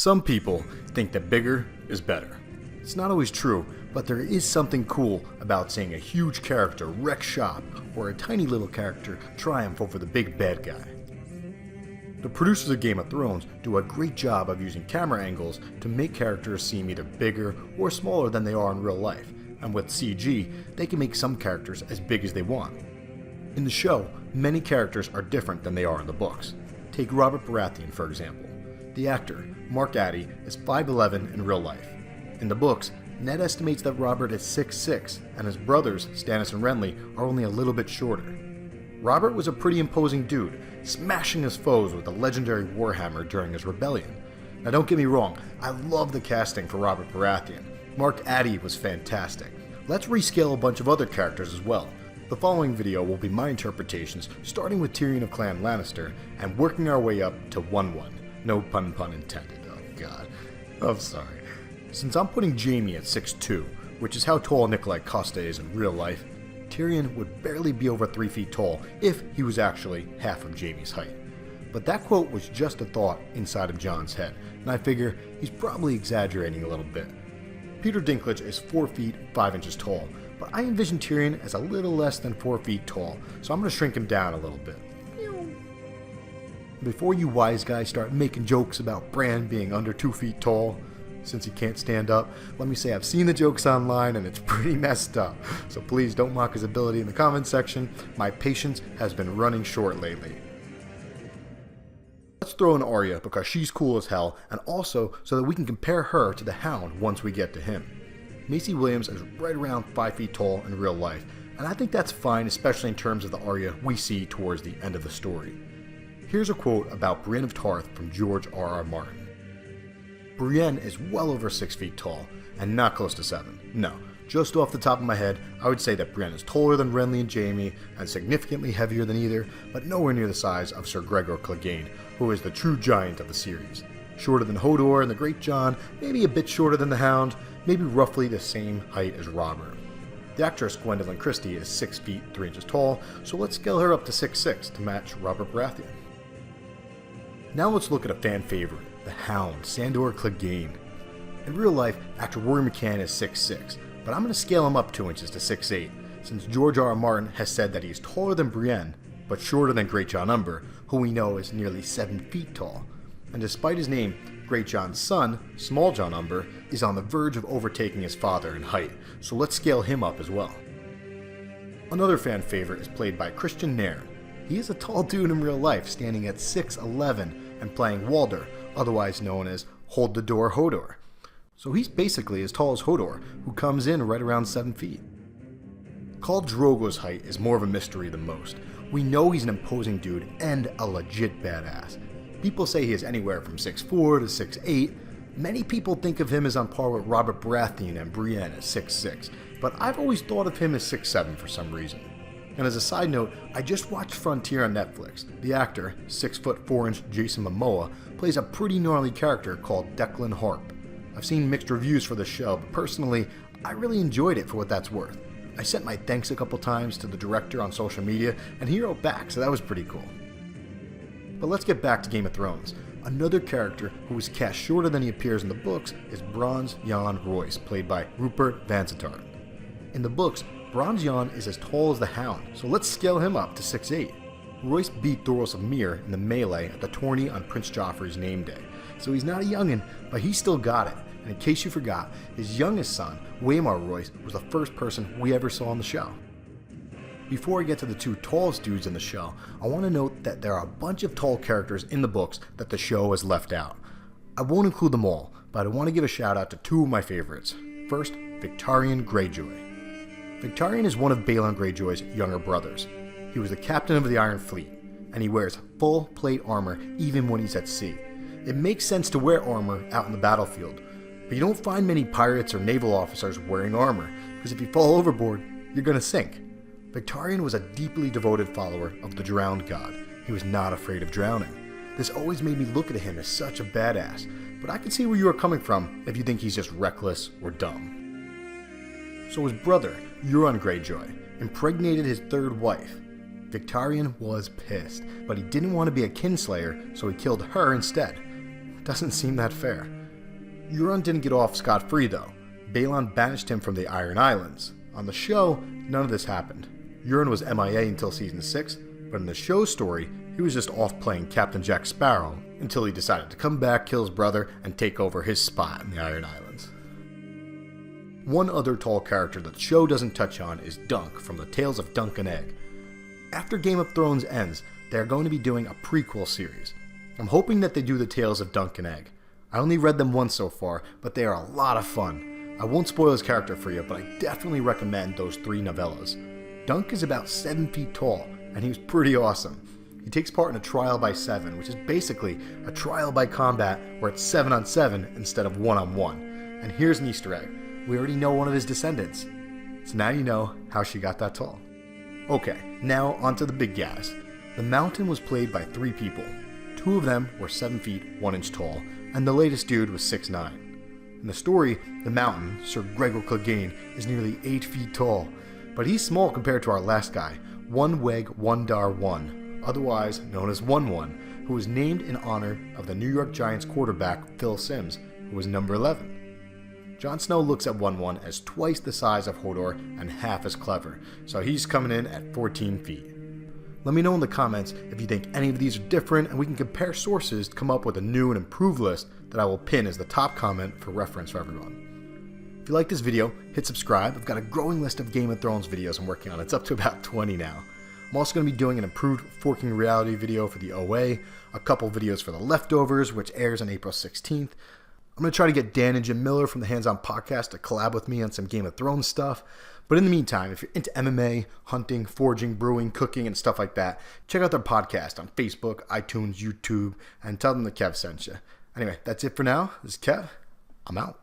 Some people think that bigger is better. It's not always true, but there is something cool about seeing a huge character wreck shop or a tiny little character triumph over the big bad guy. The producers of Game of Thrones do a great job of using camera angles to make characters seem either bigger or smaller than they are in real life, and with CG, they can make some characters as big as they want. In the show, many characters are different than they are in the books. Take Robert Baratheon for example. The actor, Mark Addy, is 5'11" in real life. In the books, Ned estimates that Robert is 6'6", and his brothers, Stannis and Renly, are only a little bit shorter. Robert was a pretty imposing dude, smashing his foes with a legendary warhammer during his rebellion. Now don't get me wrong, I love the casting for Robert Baratheon. Mark Addy was fantastic. Let's rescale a bunch of other characters as well. The following video will be my interpretations, starting with Tyrion of Clan Lannister, and working our way up to Wun Wun. No pun intended, oh god. I'm sorry. Since I'm putting Jaime at 6'2", which is how tall Nikolai Costa is in real life, Tyrion would barely be over 3 feet tall if he was actually half of Jaime's height. But that quote was just a thought inside of Jon's head, and I figure he's probably exaggerating a little bit. Peter Dinklage is 4 feet 5 inches tall, but I envision Tyrion as a little less than 4 feet tall, so I'm going to shrink him down a little bit. Before you wise guys start making jokes about Bran being under 2 feet tall, since he can't stand up, let me say I've seen the jokes online and it's pretty messed up, so please don't mock his ability in the comments section. My patience has been running short lately. Let's throw in Arya because she's cool as hell, and also so that we can compare her to the Hound once we get to him. Maisie Williams is right around 5 feet tall in real life, and I think that's fine, especially in terms of the Arya we see towards the end of the story. Here's a quote about Brienne of Tarth from George R.R. Martin. Brienne is well over 6 feet tall, and not close to 7. No, just off the top of my head, I would say that Brienne is taller than Renly and Jaime, and significantly heavier than either, but nowhere near the size of Sir Gregor Clegane, who is the true giant of the series. Shorter than Hodor and the Greatjon, maybe a bit shorter than the Hound, maybe roughly the same height as Robert. The actress Gwendoline Christie is 6 feet 3 inches tall, so let's scale her up to 6'6" to match Robert Baratheon. Now let's look at a fan favorite, the Hound, Sandor Clegane. In real life, actor Rory McCann is 6'6", but I'm going to scale him up 2 inches to 6'8", since George R.R. Martin has said that he is taller than Brienne, but shorter than Greatjon Umber, who we know is nearly 7 feet tall. And despite his name, Greatjon's son, Smalljon Umber, is on the verge of overtaking his father in height, so let's scale him up as well. Another fan favorite is played by Christian Nairn. He is a tall dude in real life, standing at 6'11", and playing Walder, otherwise known as Hold the Door Hodor. So he's basically as tall as Hodor, who comes in right around 7 feet. Khal Drogo's height is more of a mystery than most. We know he's an imposing dude and a legit badass. People say he is anywhere from 6'4" to 6'8". Many people think of him as on par with Robert Baratheon and Brienne at 6'6", but I've always thought of him as 6'7" for some reason. And as a side note, I just watched Frontier on Netflix. The actor, 6'4" Jason Momoa, plays a pretty gnarly character called Declan Harp. I've seen mixed reviews for the show, but personally, I really enjoyed it for what that's worth. I sent my thanks a couple times to the director on social media, and he wrote back, so that was pretty cool. But let's get back to Game of Thrones. Another character who is cast shorter than he appears in the books is Bronze Yohn Royce, played by Rupert Vansittart. In the books, Bronze Yohn is as tall as the Hound, so let's scale him up to 6'8". Royce beat Thoros of Myr in the melee at the tourney on Prince Joffrey's name day, so he's not a youngin', but he still got it. And in case you forgot, his youngest son, Waymar Royce, was the first person we ever saw on the show. Before I get to the two tallest dudes in the show, I want to note that there are a bunch of tall characters in the books that the show has left out. I won't include them all, but I want to give a shout out to two of my favorites. First, Victarian Greyjoy. Victarian is one of Balon Greyjoy's younger brothers. He was the captain of the Iron Fleet, and he wears full plate armor even when he's at sea. It makes sense to wear armor out in the battlefield, but you don't find many pirates or naval officers wearing armor, because if you fall overboard, you're gonna sink. Victarian was a deeply devoted follower of the drowned god. He was not afraid of drowning. This always made me look at him as such a badass, but I can see where you are coming from if you think he's just reckless or dumb. So his brother, Euron Greyjoy, impregnated his third wife. Victarian was pissed, but he didn't want to be a kinslayer, so he killed her instead. Doesn't seem that fair. Euron didn't get off scot-free though. Balon banished him from the Iron Islands. On the show, none of this happened. Euron was MIA until season 6, but in the show story, he was just off playing Captain Jack Sparrow until he decided to come back, kill his brother, and take over his spot in the Iron Islands. One other tall character that the show doesn't touch on is Dunk from the Tales of Dunk and Egg. After Game of Thrones ends, they are going to be doing a prequel series. I'm hoping that they do the Tales of Dunk and Egg. I only read them once so far, but they are a lot of fun. I won't spoil his character for you, but I definitely recommend those 3 novellas. Dunk is about 7 feet tall, and he was pretty awesome. He takes part in a trial by 7, which is basically a trial by combat where it's 7 on 7 instead of 1 on 1. And here's an Easter egg. We already know one of his descendants. So now you know how she got that tall. Okay, now onto the big guys. The Mountain was played by 3 people. 2 of them were 7 feet 1 inch tall, and the latest dude was 6'9". In the story, the Mountain, Sir Gregor Clegane, is nearly 8 feet tall, but he's small compared to our last guy, One Weg Wundar One, otherwise known as Wun Wun, who was named in honor of the New York Giants quarterback Phil Simms, who was number 11. Jon Snow looks at Wun Wun as twice the size of Hodor and half as clever, so he's coming in at 14 feet. Let me know in the comments if you think any of these are different, and we can compare sources to come up with a new and improved list that I will pin as the top comment for reference for everyone. If you like this video, hit subscribe. I've got a growing list of Game of Thrones videos I'm working on. It's up to about 20 now. I'm also going to be doing an improved Forking Reality video for the OA, a couple videos for The Leftovers, which airs on April 16th. I'm going to try to get Dan and Jim Miller from the Hands On Podcast to collab with me on some Game of Thrones stuff. But in the meantime, if you're into MMA, hunting, forging, brewing, cooking, and stuff like that, check out their podcast on Facebook, iTunes, YouTube, and tell them that Kev sent you. Anyway, that's it for now. This is Kev. I'm out.